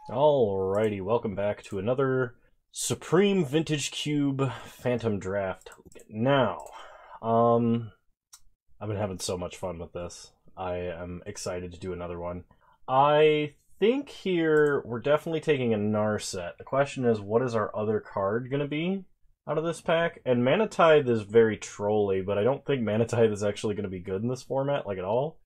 Alrighty, welcome back to another Supreme Vintage Cube Phantom Draft. Now, I've been having so much fun with this. I am excited to do another one. I think here we're definitely taking a Narset. The question is, what is our other card going to be out of this pack? And Mana Tithe is very trolly, but I don't think Mana Tithe is actually going to be good in this format, like at all.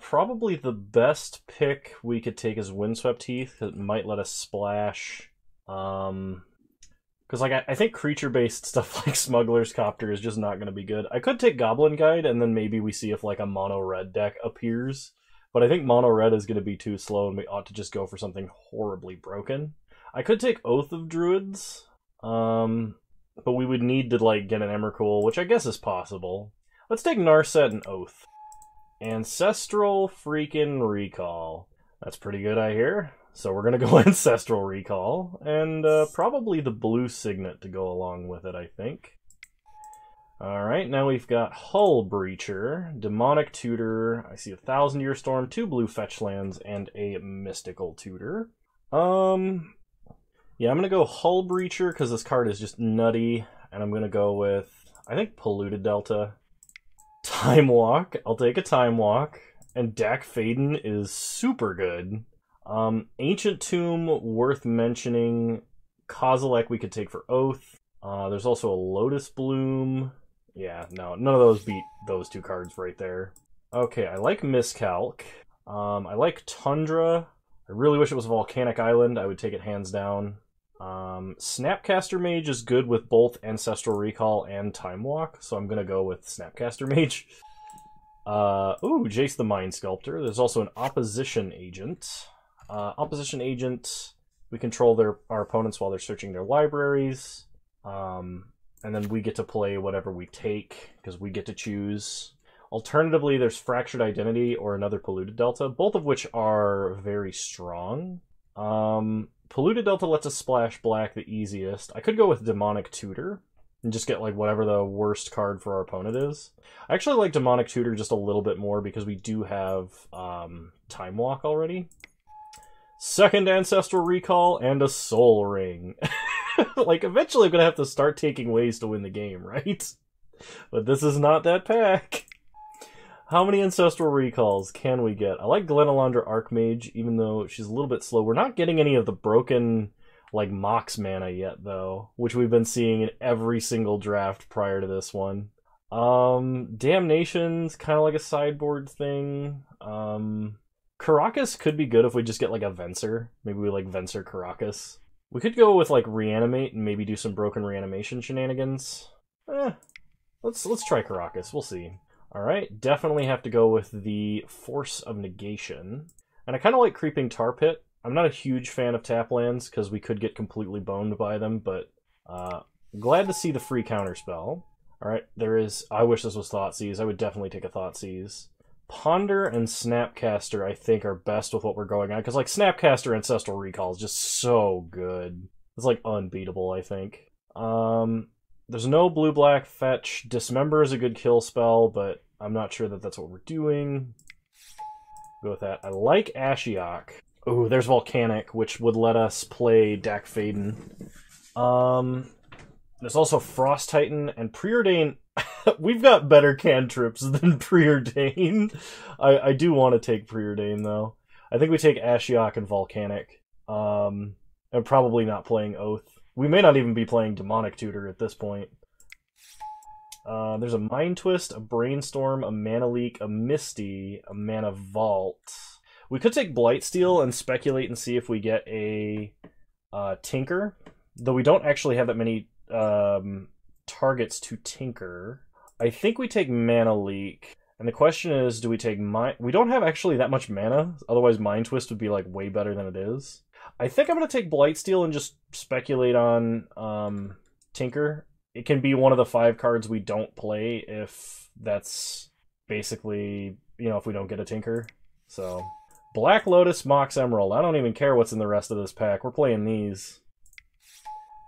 Probably the best pick we could take is Windswept Heath, because it might let us splash. Because I think creature-based stuff like Smuggler's Copter is just not going to be good. I could take Goblin Guide, and then maybe we see if like a mono-red deck appears. But I think mono-red is going to be too slow, and we ought to just go for something horribly broken. I could take Oath of Druids, but we would need to like get an Emrakul, which I guess is possible. Let's take Narset and Oath. Ancestral freaking Recall. That's pretty good, I hear. So we're going to go Ancestral Recall, and probably the blue Signet to go along with it, I think. Alright, now we've got Hull Breacher, Demonic Tutor, I see a 1,000-Year Storm, 2 blue fetch lands, and a Mystical Tutor. Yeah, I'm going to go Hull Breacher because this card is just nutty, and I'm going to go with, I think, Polluted Delta. Time Walk. I'll take a Time Walk. And Dak Faden is super good. Ancient Tomb, worth mentioning. Kozilek we could take for Oath. There's also a Lotus Bloom. Yeah, no, none of those beat those two cards right there. Okay, I like Miscalc. I like Tundra. I really wish it was Volcanic Island. I would take it hands down. Snapcaster Mage is good with both Ancestral Recall and Time Walk, so I'm gonna go with Snapcaster Mage. Ooh, Jace the Mind Sculptor. There's also an Opposition Agent. Opposition Agent, we control our opponents while they're searching their libraries. And then we get to play whatever we take, because we get to choose. Alternatively, there's Fractured Identity or another Polluted Delta, both of which are very strong. Polluted Delta lets us splash black the easiest. I could go with Demonic Tutor and just get like whatever the worst card for our opponent is. I actually like Demonic Tutor just a little bit more because we do have Time Walk already. Second Ancestral Recall and a Soul Ring. Like, eventually I'm going to have to start taking ways to win the game, right? But this is not that pack. How many Ancestral Recalls can we get? I like Glenalandra Archmage, even though she's a little bit slow. We're not getting any of the broken, like, Mox mana yet, though, which we've been seeing in every single draft prior to this one. Damnation's kind of like a sideboard thing. Karakas could be good if we just get, like, a Venser. Maybe we, like, Venser Karakas. We could go with, like, Reanimate and maybe do some broken reanimation shenanigans. Let's try Karakas. We'll see. Alright, definitely have to go with the Force of Negation. And I kind of like Creeping Tar Pit. I'm not a huge fan of tap lands, because we could get completely boned by them, but glad to see the free counterspell. Alright, there is... I wish this was Thoughtseize. I would definitely take a Thoughtseize. Ponder and Snapcaster, I think, are best with what we're going on, because like Snapcaster Ancestral Recall is just so good. It's like unbeatable, I think. There's no blue-black fetch. Dismember is a good kill spell, but I'm not sure that that's what we're doing. Go with that. I like Ashiok. Ooh, there's Volcanic, which would let us play Dak Faden. There's also Frost Titan and Preordain. We've got better cantrips than Preordain. I do want to take Preordain, though. I think we take Ashiok and Volcanic. And probably not playing Oath. We may not even be playing Demonic Tutor at this point. There's a Mind Twist, a Brainstorm, a Mana Leak, a Misty, a Mana Vault. We could take Blightsteel and speculate and see if we get a Tinker. Though we don't actually have that many targets to Tinker. I think we take Mana Leak. And the question is, do we take We don't have actually that much mana. Otherwise Mind Twist would be like way better than it is. I think I'm going to take Blightsteel and just speculate on Tinker. It can be one of the 5 cards we don't play if that's basically, you know, if we don't get a Tinker. So, Black Lotus, Mox Emerald. I don't even care what's in the rest of this pack. We're playing these.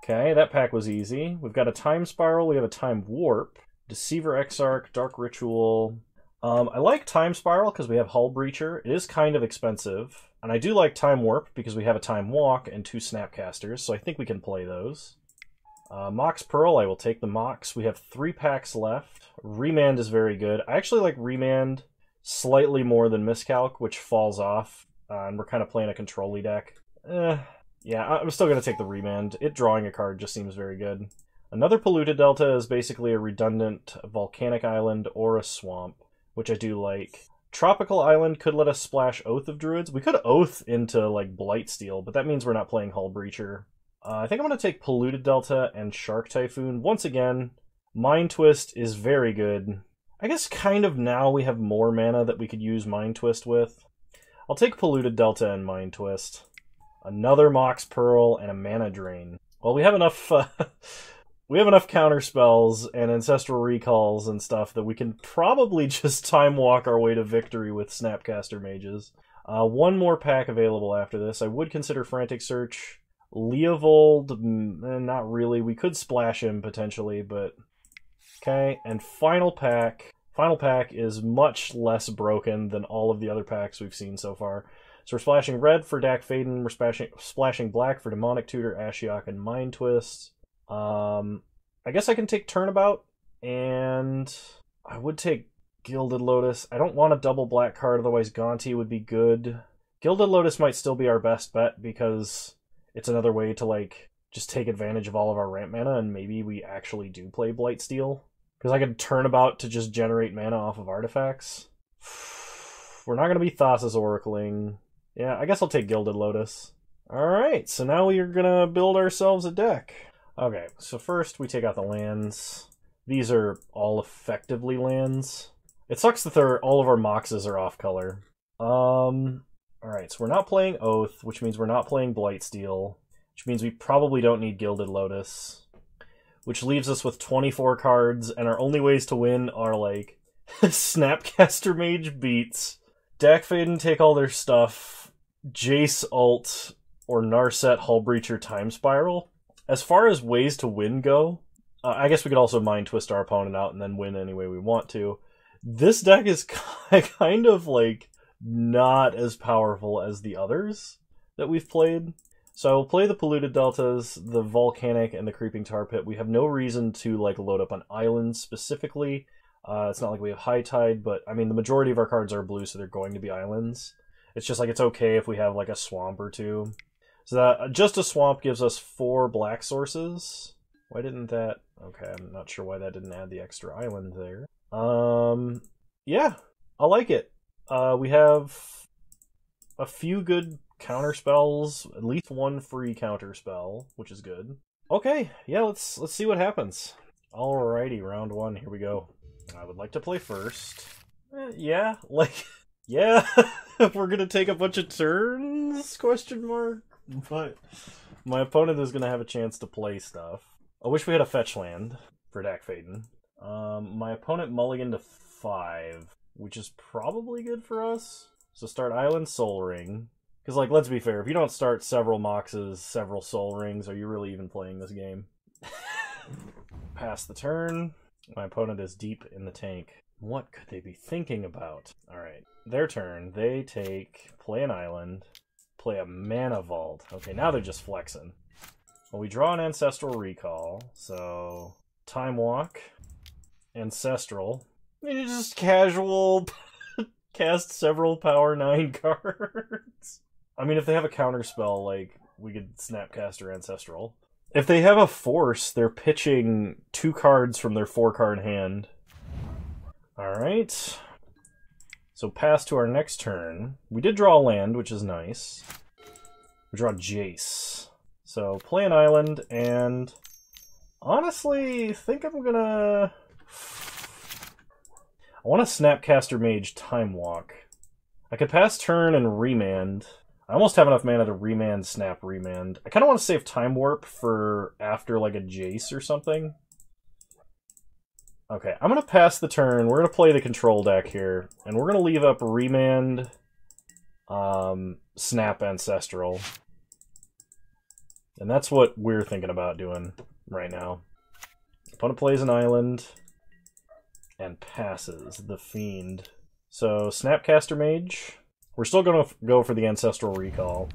Okay, that pack was easy. We've got a Time Spiral. We have a Time Warp. Deceiver Exarch, Dark Ritual. I like Time Spiral because we have Hull Breacher. It is kind of expensive. And I do like Time Warp because we have a Time Walk and 2 Snapcasters, so I think we can play those. Mox Pearl, I will take the Mox. We have 3 packs left. Remand is very good. I actually like Remand slightly more than Miscalc, which falls off. And we're kind of playing a control-y deck. Yeah, I'm still going to take the Remand. It drawing a card just seems very good. Another Polluted Delta is basically a redundant Volcanic Island or a Swamp, which I do like. Tropical Island could let us splash Oath of Druids. We could Oath into, like, Blightsteel, but that means we're not playing Hull Breacher. I think I'm going to take Polluted Delta and Shark Typhoon. Once again, Mind Twist is very good. I guess kind of now we have more mana that we could use Mind Twist with. I'll take Polluted Delta and Mind Twist. Another Mox Pearl and a Mana Drain. Well, we have enough counter spells and Ancestral Recalls and stuff that we can probably just Time Walk our way to victory with Snapcaster Mages. One more pack available after this. I would consider Frantic Search. Leovold, not really. We could splash him potentially, but okay. And final pack. Final pack is much less broken than all of the other packs we've seen so far. So we're splashing red for Dak Faden. We're splashing black for Demonic Tutor, Ashiok, and Mind Twist. I guess I can take Turnabout, and I would take Gilded Lotus. I don't want a double black card, otherwise Gonti would be good. Gilded Lotus might still be our best bet because it's another way to, like, just take advantage of all of our ramp mana, and maybe we actually do play Blightsteel. Because I could Turnabout to just generate mana off of artifacts. We're not going to be Thassa's Oracling. Yeah, I guess I'll take Gilded Lotus. Alright, so now we are going to build ourselves a deck. Okay, so first we take out the lands. These are all effectively lands. It sucks that all of our Moxes are off color. Alright, so we're not playing Oath, which means we're not playing Blightsteel, which means we probably don't need Gilded Lotus, which leaves us with 24 cards, and our only ways to win are, like, Snapcaster Mage beats, Dak Faden take all their stuff, Jace ult, or Narset Hull Breacher Time Spiral. As far as ways to win go, I guess we could also Mind Twist our opponent out and then win any way we want to. This deck is kind of, like, not as powerful as the others that we've played. So I will play the Polluted Deltas, the Volcanic, and the Creeping Tar Pit. We have no reason to, like, load up on islands specifically. It's not like we have High Tide, but, I mean, the majority of our cards are blue, so they're going to be islands. It's just, like, it's okay if we have, like, a swamp or two. So that, just a swamp gives us 4 black sources. Why didn't that... Okay, I'm not sure why that didn't add the extra island there. Yeah, I like it. We have a few good counter spells, at least one free counter spell, which is good. Okay, yeah, let's see what happens. Alrighty, round 1, here we go. I would like to play first. Yeah, like, yeah, we're gonna take a bunch of turns, question mark? But my opponent is gonna have a chance to play stuff. I wish we had a fetch land for Dak Faden. My opponent mulliganed to 5, which is probably good for us. So start Island Soul Ring. Because, like, let's be fair, if you don't start several Moxes, several Soul Rings, are you really even playing this game? Pass the turn. My opponent is deep in the tank. What could they be thinking about? Alright, their turn. They play an island, play a Mana Vault. Okay, now they're just flexing. Well, we draw an Ancestral Recall, so Time Walk, Ancestral. You just casual cast several Power 9 cards. I mean, if they have a counter spell, like, we could Snapcaster Ancestral. If they have a Force, they're pitching 2 cards from their 4-card hand. Alright. So pass to our next turn. We did draw a land, which is nice. We draw Jace. So play an island, and honestly, think I'm gonna... I want to Snapcaster Mage Time Walk. I could pass turn and Remand. I almost have enough mana to Remand, Snap, Remand. I kind of want to save Time Warp for after, like, a Jace or something. Okay, I'm going to pass the turn. We're going to play the control deck here. And we're going to leave up Remand, Snap, Ancestral. And that's what we're thinking about doing right now. Opponent plays an island. and passes the Fiend. So, Snapcaster Mage. We're still going to go for the Ancestral Recall.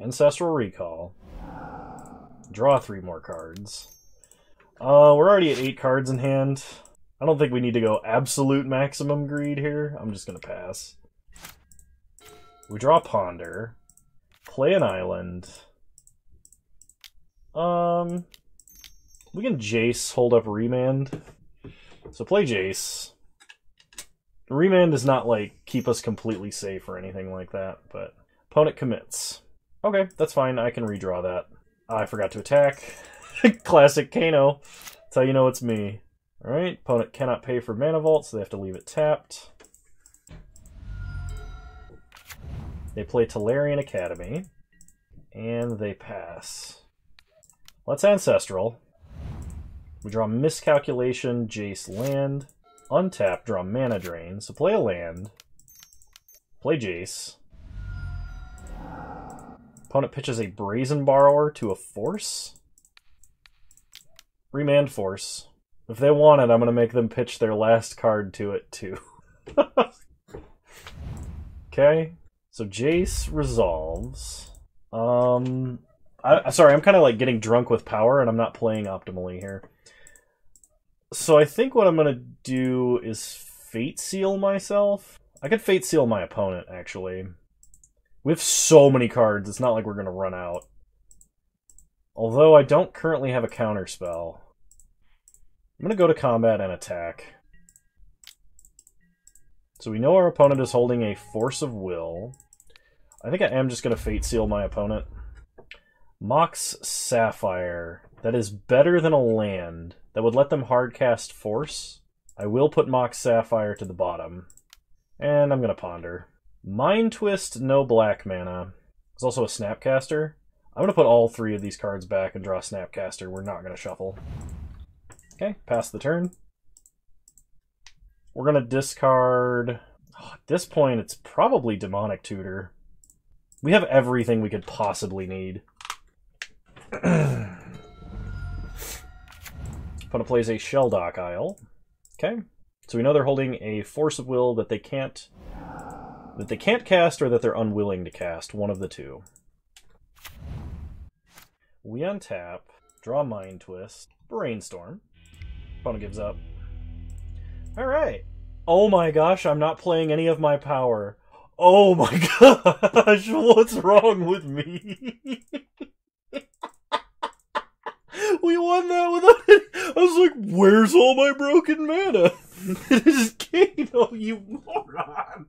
Ancestral Recall. Draw 3 more cards. We're already at 8 cards in hand. I don't think we need to go absolute maximum greed here. I'm just going to pass. We draw Ponder. Play an island. We can Jace, hold up Remand. So play Jace. Remand does not, like, keep us completely safe or anything like that, but opponent commits. Okay, that's fine. I can redraw that. I forgot to attack. Classic Kano. That's how you know it's me. Alright, opponent cannot pay for Mana Vault, so they have to leave it tapped. They play Tolarian Academy. And they pass. Let's Ancestral. We draw Miscalculation, Jace land. Untap, draw Mana Drain. So play a land. Play Jace. Opponent pitches a Brazen Borrower to a Force. Remand Force. If they want it, I'm going to make them pitch their last card to it, too. Okay. So Jace resolves. Sorry, I'm kind of like getting drunk with power, and I'm not playing optimally here. So I think what I'm going to do is Fate Seal myself. I could Fate Seal my opponent, actually. We have so many cards, it's not like we're going to run out. Although I don't currently have a counterspell. I'm going to go to combat and attack. So we know our opponent is holding a Force of Will. I think I am just going to Fate Seal my opponent. Mox Sapphire. That is better than a land. That would let them hardcast Force. I will put Mox Sapphire to the bottom. And I'm going to Ponder. Mind Twist, no black mana. There's also a Snapcaster. I'm going to put all 3 of these cards back and draw Snapcaster. We're not going to shuffle. Okay, pass the turn. We're going to discard... Oh, at this point, it's probably Demonic Tutor. We have everything we could possibly need. Opponent plays a Shelldock Isle. Okay, so we know they're holding a Force of Will that they can't cast or that they're unwilling to cast. One of the two. We untap, draw Mind Twist, Brainstorm. Opponent gives up. Alright. Oh my gosh, I'm not playing any of my power. Oh my gosh, what's wrong with me? We won that without it. I was like, where's all my broken mana? It is Kano, you moron.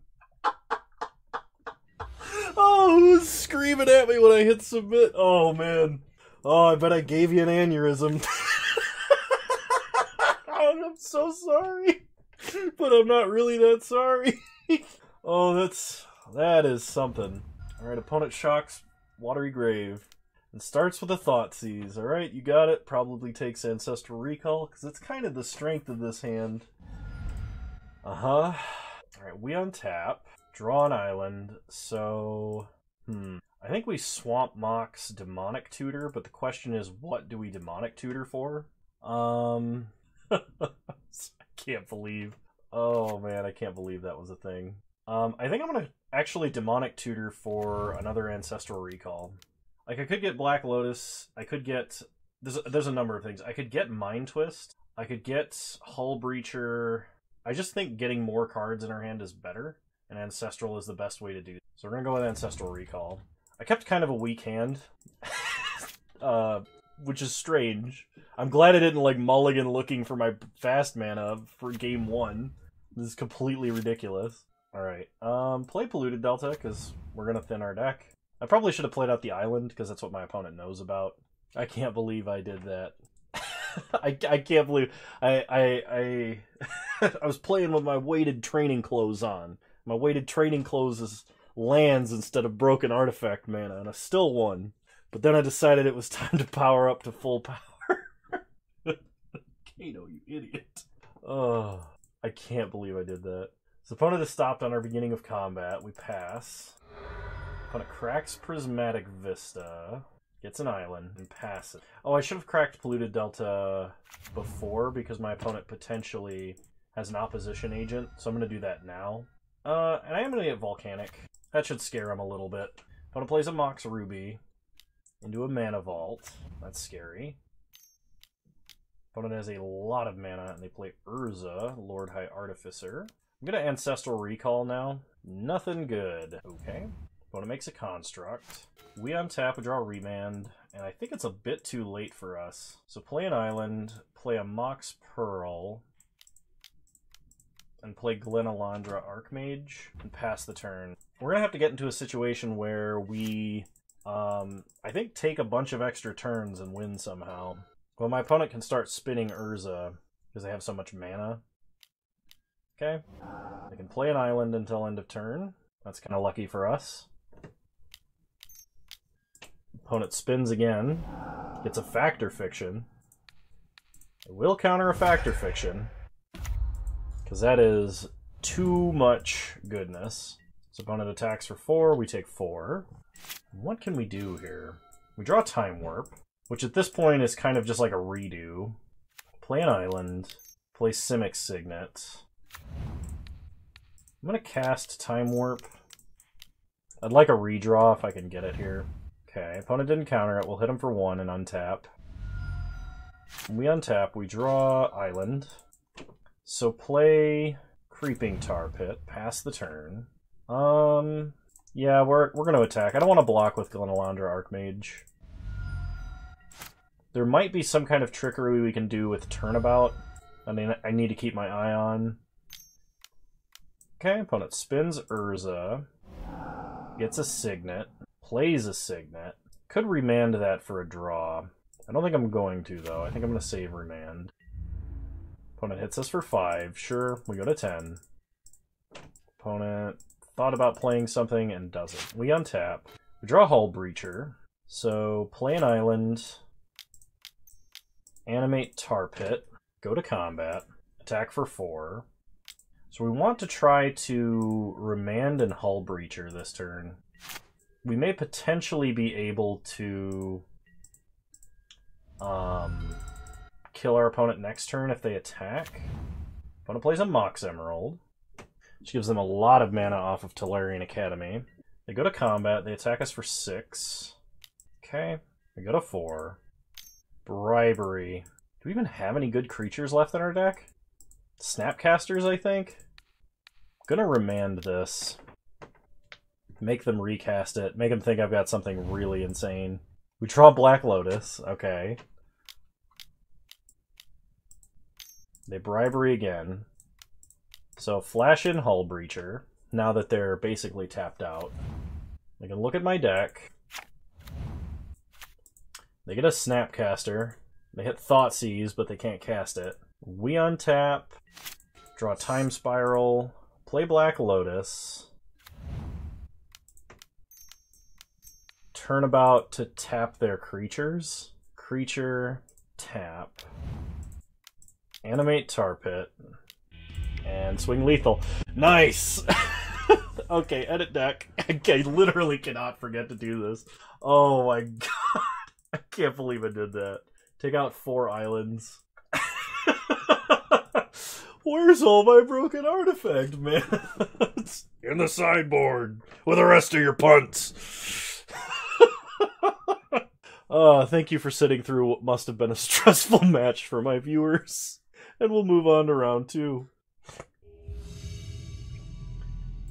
Oh, who's screaming at me when I hit submit? Oh, man. Oh, I bet I gave you an aneurysm. Oh, I'm so sorry. But I'm not really that sorry. Oh, that is something. Alright, opponent shocks Watery Grave. And starts with a Thoughtseize. Alright, you got it. Probably takes Ancestral Recall, because it's kind of the strength of this hand. Alright, we untap. Draw an island. So, I think we Swamp Mox Demonic Tutor, but the question is, what do we Demonic Tutor for? I can't believe. Oh man, I can't believe that was a thing. I think I'm gonna actually Demonic Tutor for another Ancestral Recall. Like, I could get Black Lotus, I could get... There's a number of things. I could get Mind Twist, I could get Hull Breacher. I just think getting more cards in our hand is better, and Ancestral is the best way to do it. So we're gonna go with Ancestral Recall. I kept kind of a weak hand, which is strange. I'm glad I didn't, like, mulligan looking for my fast mana for game 1. This is completely ridiculous. Alright, play Polluted Delta, because we're gonna thin our deck. I probably should have played out the island, because that's what my opponent knows about. I can't believe I did that. I can't believe... I was playing with my weighted training clothes on. My weighted training clothes is lands instead of broken artifact mana, and I still won. But then I decided it was time to power up to full power. Kano, you idiot. Oh, I can't believe I did that. So opponent is stopped on our beginning of combat. We pass. Opponent cracks Prismatic Vista. gets an island, and passes. Oh, I should have cracked Polluted Delta before because my opponent potentially has an opposition agent, so I'm going to do that now. And I am going to get Volcanic. That should scare him a little bit. Opponent plays a Mox Ruby into a Mana Vault. That's scary. Opponent has a lot of mana, and they play Urza, Lord High Artificer. I'm going to Ancestral Recall now. Nothing good. Okay. Opponent makes a Construct. We untap, we draw a Remand, and I think it's a bit too late for us. So play an island, play a Mox Pearl, and play Glenalandra Archmage, and pass the turn. We're going to have to get into a situation where we, I think, take a bunch of extra turns and win somehow. Well, my opponent can start spinning Urza, because they have so much mana. Okay. They can play an island until end of turn. That's kind of lucky for us. Opponent spins again. Gets a Factor Fiction. It will counter a Factor Fiction, because that is too much goodness. So opponent attacks for 4, we take 4. What can we do here? We draw Time Warp, which at this point is kind of just like a redo. Play an island, play Simic Signet. I'm going to cast Time Warp. I'd like a redraw if I can get it here. Okay, opponent didn't counter it. We'll hit him for 1 and untap. When we untap, we draw Island. So play Creeping Tar Pit, pass the turn. Yeah, we're going to attack. I don't want to block with Glenalandra Archmage. There might be some kind of trickery we can do with Turnabout. I mean, I need to keep my eye on. Okay, opponent spins Urza. Gets a Signet. Plays a Signet. Could remand that for a draw. I don't think I'm going to, though. I think I'm going to save remand. Opponent hits us for 5. Sure, we go to 10. Opponent thought about playing something and doesn't. We untap. We draw Hull Breacher. So play an island. Animate Tar Pit. Go to combat. Attack for 4. So we want to try to remand and Hull Breacher this turn. We may potentially be able to kill our opponent next turn if they attack. Opponent plays a Mox Emerald, which gives them a lot of mana off of Tolarian Academy. They go to combat, they attack us for 6. Okay, we go to 4. Bribery. Do we even have any good creatures left in our deck? Snapcasters, I think? I'm gonna remand this. Make them recast it. Make them think I've got something really insane. We draw Black Lotus. Okay. They Bribery again. So flash in Hull Breacher, now that they're basically tapped out. I can look at my deck. They get a Snapcaster. They hit Thoughtseize, but they can't cast it. We untap. Draw Time Spiral. Play Black Lotus. Turnabout to tap their creatures. Creature, tap. Animate Tar Pit. And swing lethal. Nice! Okay, edit deck. I literally cannot forget to do this. Oh my god. I can't believe I did that. Take out 4 islands. Where's all my broken artifact, man? In the sideboard with the rest of your punts. Thank you for sitting through what must have been a stressful match for my viewers. And we'll move on to round 2.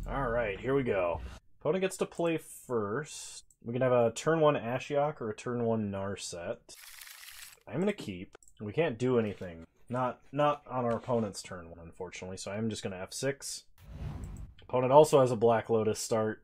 Alright, here we go. Opponent gets to play first. We can have a turn 1 Ashiok or a turn 1 Narset. I'm going to keep. We can't do anything. Not on our opponent's turn 1, unfortunately, so I'm just going to F6. Opponent also has a Black Lotus start.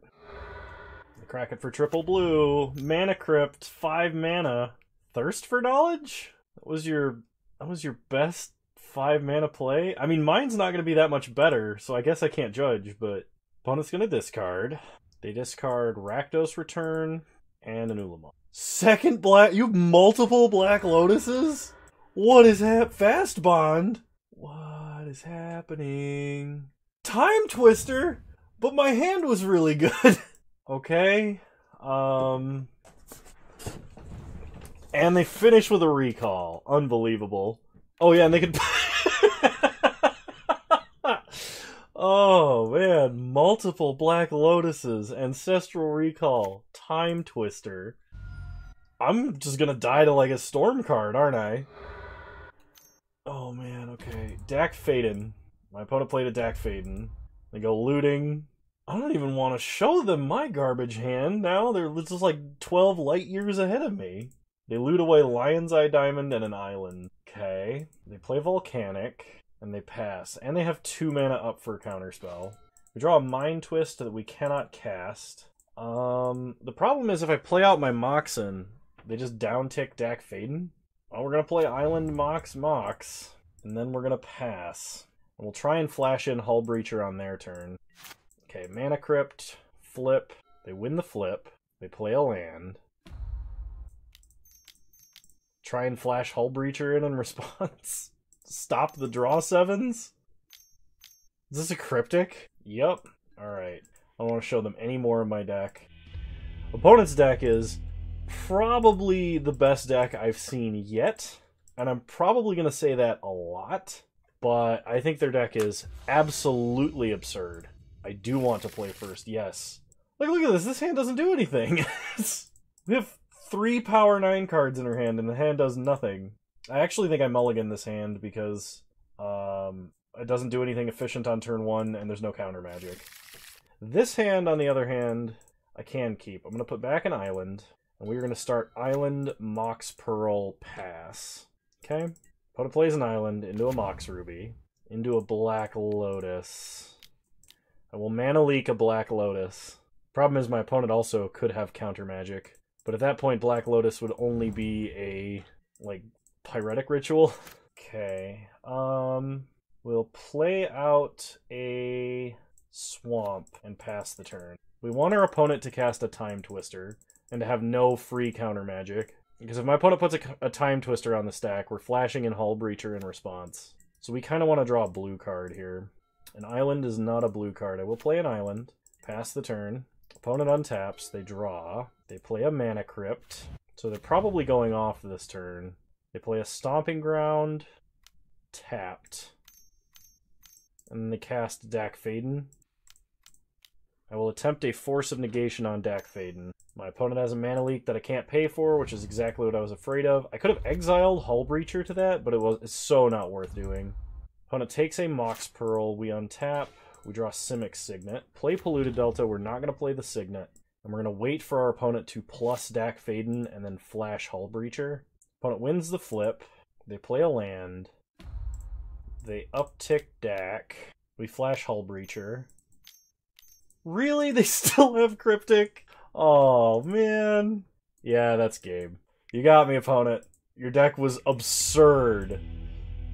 Crack it for triple blue. Mana Crypt, 5 mana. Thirst for Knowledge? That was your best 5 mana play? I mean, mine's not going to be that much better, so I guess I can't judge, but opponent's going to discard. They discard Rakdos Return and an Ulamog. Second black... You have multiple Black Lotuses? What is Fast Bond? What is happening? Time Twister? But my hand was really good. Okay. And they finish with a recall. Unbelievable. Oh yeah, and they could... Oh man, multiple Black Lotuses, Ancestral Recall, Time Twister. I'm just gonna die to like a Storm card, aren't I? Oh man, okay. Dak Faden. My opponent played a Dak Faden. They go looting. I don't even want to show them my garbage hand now. They're just like 12 light years ahead of me. They loot away Lion's Eye Diamond and an island. Okay. They play Volcanic, and they pass. And they have 2 mana up for a counterspell. We draw a Mind Twist that we cannot cast. The problem is if I play out my Moxen, they just downtick Dak Faden. Well, we're going to play Island Mox, and then we're going to pass. And we'll try and flash in Hull Breacher on their turn. Okay, Mana Crypt, flip. They win the flip. They play a land. Try and flash Hull Breacher in response. Stop the draw 7s? Is this a Cryptic? Yep. Alright. I don't want to show them any more of my deck. Opponent's deck is probably the best deck I've seen yet. And I'm probably going to say that a lot. But I think their deck is absolutely absurd. I do want to play first, yes. Like, look at this. This hand doesn't do anything. We have 3 power 9 cards in her hand, and the hand does nothing. I actually think I mulligan this hand because it doesn't do anything efficient on turn 1, and there's no counter magic. This hand, on the other hand, I can keep. I'm going to put back an island, and we're going to start Island, Mox Pearl, pass. Okay? Opponent plays an island into a Mox Ruby, into a Black Lotus. I will Mana Leak a Black Lotus. Problem is my opponent also could have counter magic. But at that point, Black Lotus would only be a, like, Pyretic Ritual. Okay. We'll play out a Swamp and pass the turn. We want our opponent to cast a Time Twister and to have no free counter magic. Because if my opponent puts a Time Twister on the stack, we're flashing in Hull Breacher in response. So we kind of want to draw a blue card here. An island is not a blue card. I will play an island. Pass the turn. Opponent untaps. They draw. They play a Mana Crypt. So they're probably going off this turn. They play a Stomping Ground. Tapped. And then they cast Dak Faden. I will attempt a Force of Negation on Dak Faden. My opponent has a Mana Leak that I can't pay for, which is exactly what I was afraid of. I could have exiled Hull Breacher to that, but it's so not worth doing. Opponent takes a Mox Pearl, we untap, we draw Simic Signet. Play Polluted Delta, we're not going to play the Signet. And we're going to wait for our opponent to plus Dak Faden and then flash Hull Breacher. Opponent wins the flip, they play a land, they uptick Dak, we flash Hull Breacher. Really? They still have Cryptic? Oh, man. Yeah, that's game. You got me, opponent. Your deck was absurd.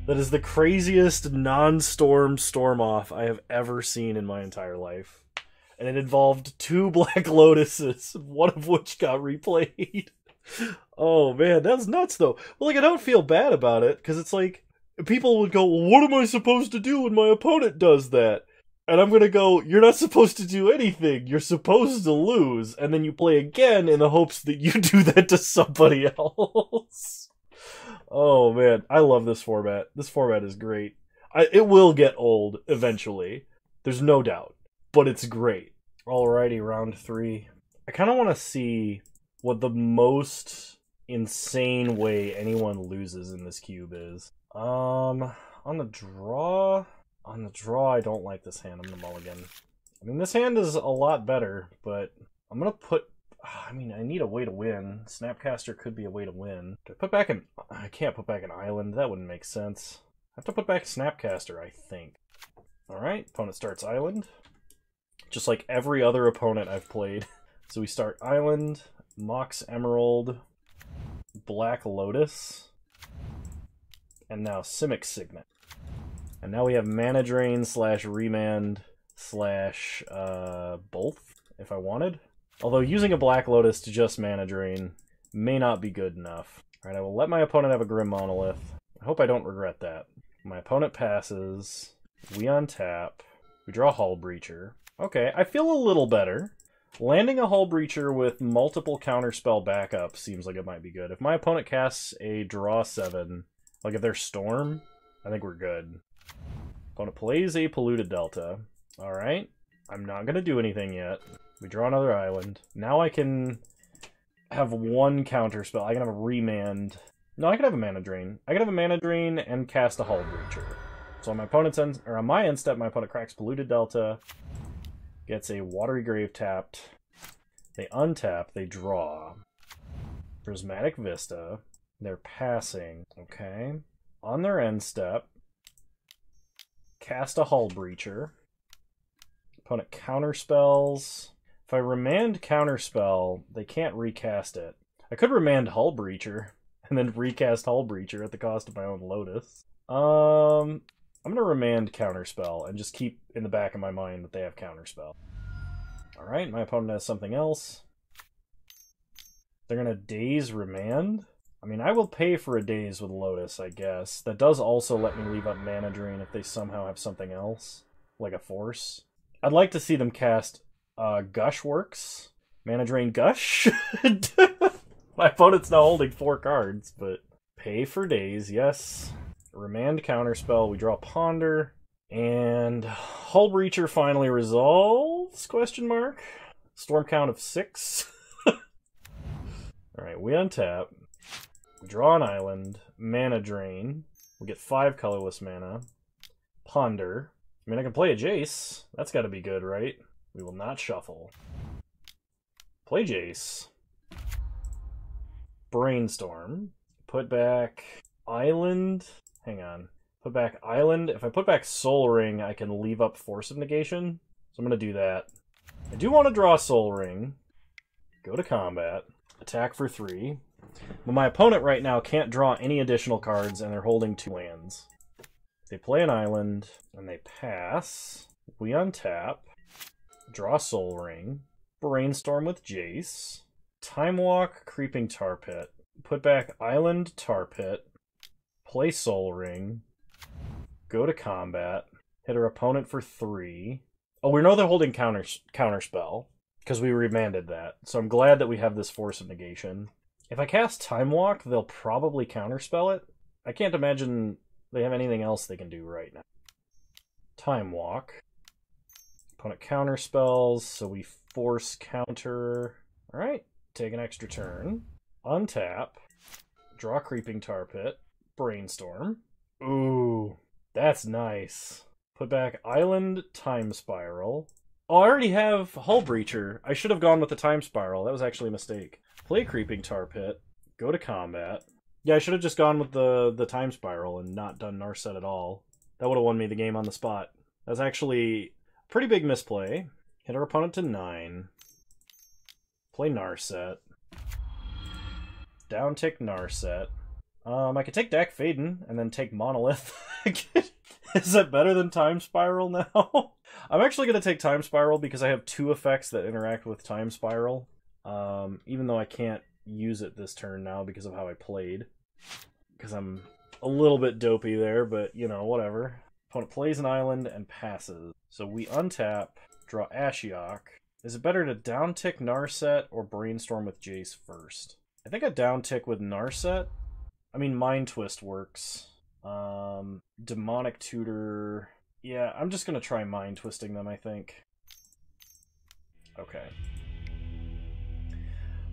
That is the craziest non-storm storm-off I have ever seen in my entire life. And it involved 2 Black Lotuses, one of which got replayed. Oh, man, that's nuts, though. Well, like, I don't feel bad about it, because it's like, people would go, well, what am I supposed to do when my opponent does that? And I'm gonna go, you're not supposed to do anything. You're supposed to lose. And then you play again in the hopes that you do that to somebody else. Oh, man. I love this format. This format is great. It will get old eventually. There's no doubt. But it's great. Alrighty, round 3. I kind of want to see what the most insane way anyone loses in this cube is. On the draw... On the draw, I don't like this hand. I'm going to mulligan. I mean, this hand is a lot better, but I'm going to put... I mean, I need a way to win. Snapcaster could be a way to win. Do I put back an... I can't put back an island. That wouldn't make sense. I have to put back Snapcaster, I think. Alright, opponent starts island. Just like every other opponent I've played. So we start island, Mox Emerald, Black Lotus, and now Simic Signet. And now we have Mana Drain / Remand / both, if I wanted. Although using a Black Lotus to just Mana Drain may not be good enough. Alright, I will let my opponent have a Grim Monolith. I hope I don't regret that. My opponent passes. We untap. We draw Hull Breacher. Okay, I feel a little better. Landing a Hull Breacher with multiple counterspell backup seems like it might be good. If my opponent casts a draw 7, like if they're Storm, I think we're good. Opponent plays a Polluted Delta. Alright. I'm not going to do anything yet. We draw another island. Now I can have one counterspell. I can have a Remand. No, I can have a Mana Drain. I can have a Mana Drain and cast a Hull Breacher. So on my opponent's end, or on my end step, my opponent cracks Polluted Delta, gets a Watery Grave tapped. They untap, they draw. Prismatic Vista. They're passing. Okay. On their end step, cast a Hull Breacher. Opponent counterspells. If I remand counterspell, they can't recast it. I could remand Hull Breacher and then recast Hull Breacher at the cost of my own Lotus. I'm going to remand counterspell and just keep in the back of my mind that they have counterspell. Alright, my opponent has something else. They're going to daze remand. I mean, I will pay for a daze with Lotus, I guess. That does also let me leave up Mana Drain if they somehow have something else, like a Force. I'd like to see them cast Gush works. Mana Drain Gush? My opponent's now holding 4 cards, but pay for daze, yes. Remand counterspell, we draw Ponder. And Hull Breacher finally resolves, question mark. Storm count of 6. Alright, we untap. We draw an island. Mana Drain. We get 5 colorless mana. Ponder. I mean, I can play a Jace. That's gotta be good, right? We will not shuffle. Play Jace. Brainstorm. Put back Island. Hang on. Put back Island. If I put back Soul Ring, I can leave up Force of Negation. So I'm going to do that. I do want to draw Soul Ring. Go to combat. Attack for 3. But my opponent right now can't draw any additional cards, and they're holding 2 lands. They play an island, and they pass. We untap. Draw Soul Ring. Brainstorm with Jace. Time Walk, Creeping Tar Pit. Put back Island, Tar Pit. Play Soul Ring. Go to combat. Hit our opponent for 3. Oh, we know they're holding counterspell, because we remanded that. So I'm glad that we have this Force of Negation. If I cast Time Walk, they'll probably counterspell it. I can't imagine they have anything else they can do right now. Time Walk. Opponent counterspells, so we force counter. Alright, take an extra turn. Untap. Draw Creeping Tar Pit. Brainstorm. Ooh, that's nice. Put back Island, Time Spiral. Oh, I already have Hull Breacher. I should have gone with the Time Spiral. That was actually a mistake. Play Creeping Tar Pit. Go to combat. Yeah, I should have just gone with the Time Spiral and not done Narset at all. That would have won me the game on the spot. That's actually a pretty big misplay. Hit our opponent to 9. Play Narset. Downtick Narset. I could take Dak Faden and then take Monolith. Is that better than Time Spiral now? I'm actually going to take Time Spiral because I have 2 effects that interact with Time Spiral. Even though I can't use it this turn now because of how I played. Because I'm a little bit dopey there, but, you know, whatever. Opponent plays an island and passes. So we untap, draw Ashiok. Is it better to downtick Narset or Brainstorm with Jace first? I think a downtick with Narset. I mean, Mind Twist works. Demonic Tutor. Yeah, I'm just going to try Mind Twisting them, I think. Okay.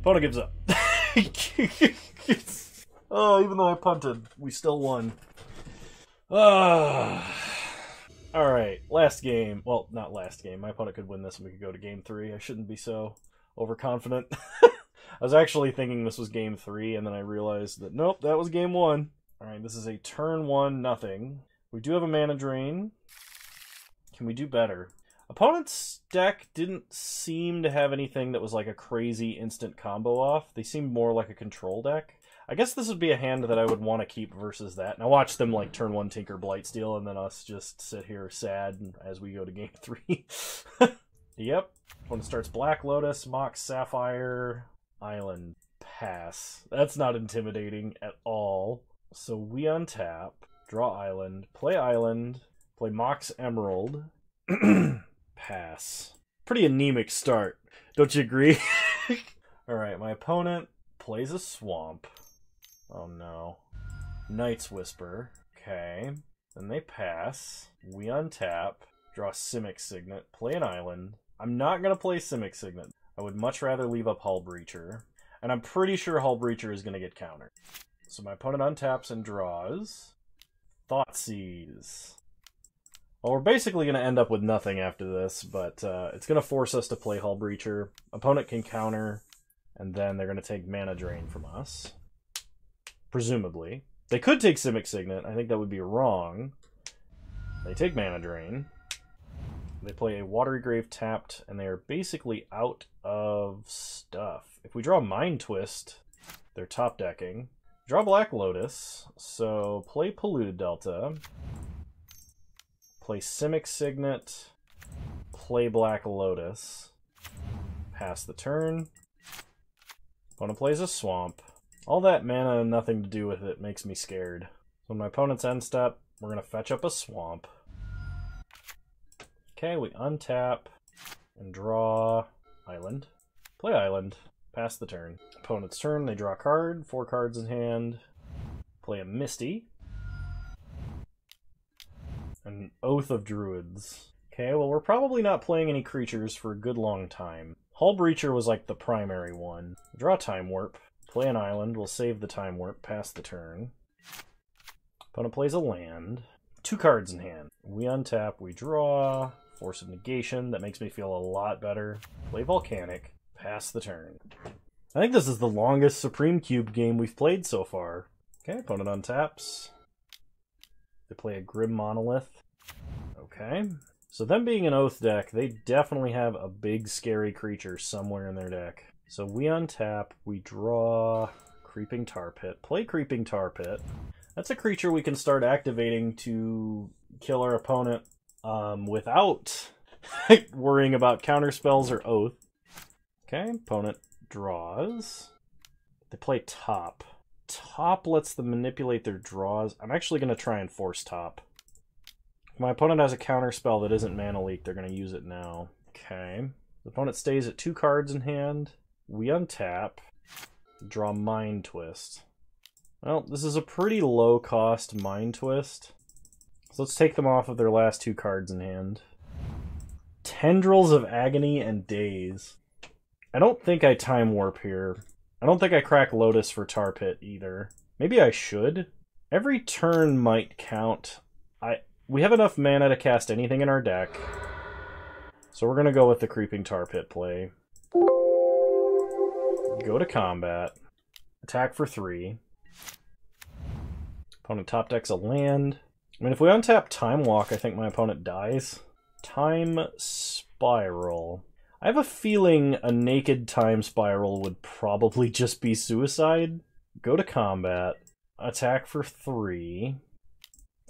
Opponent gives up. Oh, even though I punted, we still won. Alright, last game. Well, not last game. My opponent could win this and we could go to game 3. I shouldn't be so overconfident. I was actually thinking this was game 3, and then I realized that, nope, that was game 1. Alright, this is a turn 1, nothing. We do have a Mana Drain. Can we do better? Opponent's deck didn't seem to have anything that was like a crazy instant combo off. They seemed more like a control deck. I guess this would be a hand that I would want to keep versus that. Now watch them like turn 1 Tinker Blightsteel, and then us just sit here sad as we go to game 3. Yep. Opponent starts Black Lotus, Mox Sapphire, Island, pass. That's not intimidating at all. So we untap, draw Island, play Mox Emerald, pass. Pretty anemic start. Don't you agree? Alright, my opponent plays a swamp. Oh no. Knight's Whisper. Okay. Then they pass. We untap. Draw Simic Signet. Play an island. I'm not going to play Simic Signet. I would much rather leave up Hull Breacher. And I'm pretty sure Hull Breacher is going to get countered. So my opponent untaps and draws. Thoughtseize. Well, we're basically going to end up with nothing after this, but it's going to force us to play Hull Breacher. Opponent can counter, and then they're going to take mana drain from us. Presumably. They could take Simic Signet. I think that would be wrong. They take mana drain. They play a Watery Grave tapped, and they are basically out of stuff. If we draw Mind Twist, they're top decking. Draw Black Lotus, so play Polluted Delta. Play Simic Signet. Play Black Lotus. Pass the turn. Opponent plays a Swamp. All that mana and nothing to do with it makes me scared. So my opponent's end step, we're going to fetch up a Swamp. Okay, we untap and draw Island. Play Island. Pass the turn. Opponent's turn, they draw a card. 4 cards in hand. Play a Misty. An Oath of Druids. Okay, well we're probably not playing any creatures for a good long time. Hull Breacher was like the primary one. Draw Time Warp. Play an island. We'll save the Time Warp. Pass the turn. Opponent plays a land. 2 cards in hand. We untap. We draw. Force of Negation. That makes me feel a lot better. Play Volcanic. Pass the turn. I think this is the longest Supreme Cube game we've played so far. Okay, opponent untaps. They play a Grim Monolith. Okay. So them being an Oath deck, they definitely have a big scary creature somewhere in their deck. So we untap, we draw Creeping Tar Pit. Play Creeping Tar Pit. That's a creature we can start activating to kill our opponent without worrying about counterspells or Oath. Okay, opponent draws. They play Top. Top lets them manipulate their draws. I'm actually going to try and force Top. If my opponent has a counterspell that isn't Mana Leak, they're going to use it now. Okay. The opponent stays at 2 cards in hand. We untap. Draw Mind Twist. Well, this is a pretty low-cost Mind Twist. So let's take them off of their last 2 cards in hand. Tendrils of Agony and Daze. I don't think I Time Warp here. I don't think I crack Lotus for Tar Pit either. Maybe I should. Every turn might count. We have enough mana to cast anything in our deck. So we're going to go with the Creeping Tar Pit play. Go to combat. Attack for 3. Opponent top decks a land. I mean, if we untap Time Walk, I think my opponent dies. Time Spiral. I have a feeling a naked Time Spiral would probably just be suicide. Go to combat. Attack for 3.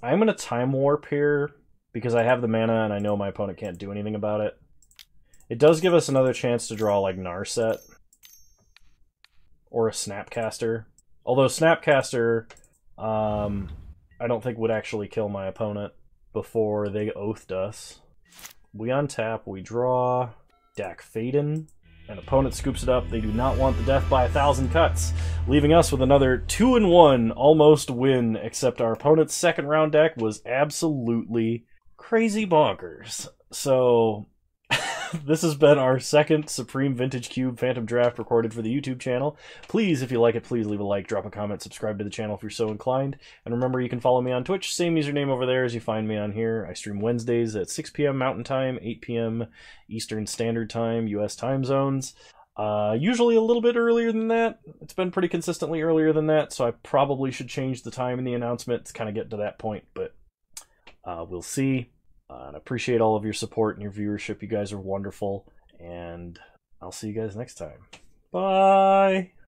I'm going to Time Warp here because I have the mana and I know my opponent can't do anything about it. It does give us another chance to draw like Narset. Or a Snapcaster. Although Snapcaster, I don't think would actually kill my opponent before they oathed us. We untap, we draw. Dak Faden. An opponent scoops it up. They do not want the death by 1,000 cuts, leaving us with another 2-1 almost win, except our opponent's second round deck was absolutely crazy bonkers. So this has been our second Supreme Vintage Cube Phantom Draft recorded for the YouTube channel. Please, if you like it, please leave a like, drop a comment, subscribe to the channel if you're so inclined. And remember, you can follow me on Twitch, same username over there as you find me on here. I stream Wednesdays at 6 p.m. Mountain Time, 8 p.m. Eastern Standard Time, US time zones. Usually a little bit earlier than that. It's been pretty consistently earlier than that, so I probably should change the time in the announcement to kind of get to that point, but we'll see. And I appreciate all of your support and your viewership. You guys are wonderful. And I'll see you guys next time. Bye!